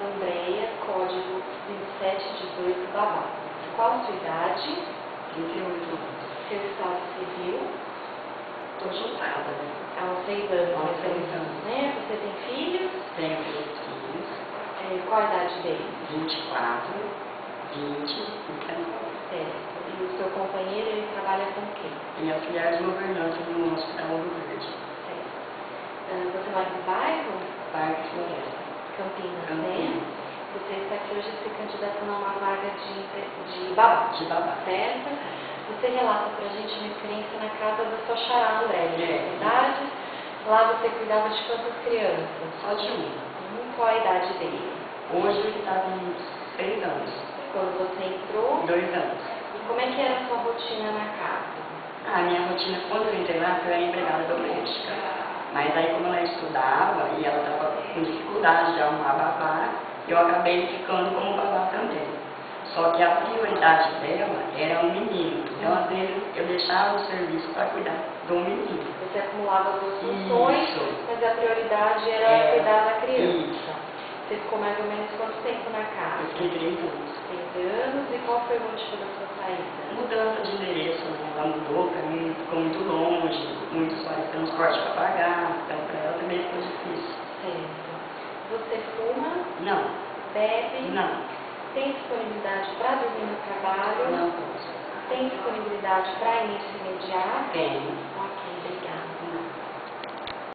Andréia, código 2718, Babá. Qual a sua idade? 38 anos. Seu estado civil? Estou juntada, né? Há uns 6 anos. Há uns 6 anos. Né? Você tem filhos? Tenho 3 filhos. Qual a idade deles? 24, 20 e 19. Certo. E o seu companheiro, ele trabalha com o quê? Ele é auxiliar de governança no Hospital Ouro Verde. Certo. Você mora no bairro? Parque Floresta. Campinas, né? Campinas. Você está aqui hoje se candidatando a uma vaga de babá. De babá. Certo? Você relata pra gente uma experiência na casa da sua xará, André, de verdade? Lá você cuidava de quantas crianças? Só de um. Qual a idade dele? Hoje ele está com 6 anos. Quando você entrou? 2 anos. E como é que era a sua rotina na casa? A minha rotina, quando eu entrei lá, eu era empregada doméstica. Mas aí, como ela estudava e ela estava com dificuldade de arrumar babá, eu acabei ficando como babá também. Só que a prioridade dela era um menino. Então, às vezes, eu deixava o serviço para cuidar do menino. Você acumulava as duas funções, mas a prioridade era cuidar da criança. Isso. Você ficou mais ou menos quanto tempo na casa? Eu fiquei 3 anos. 3 anos. E qual foi o motivo da sua saída? Mudança de endereço, né? Ela mudou para mim, ficou muito longe, muitos horas de transporte para pagar, então para ela também ficou difícil. Certo. Você fuma? Não. Bebe? Não. Tem disponibilidade para dormir no trabalho? Não posso. Tem disponibilidade para início imediato? Tenho. Ok, obrigada.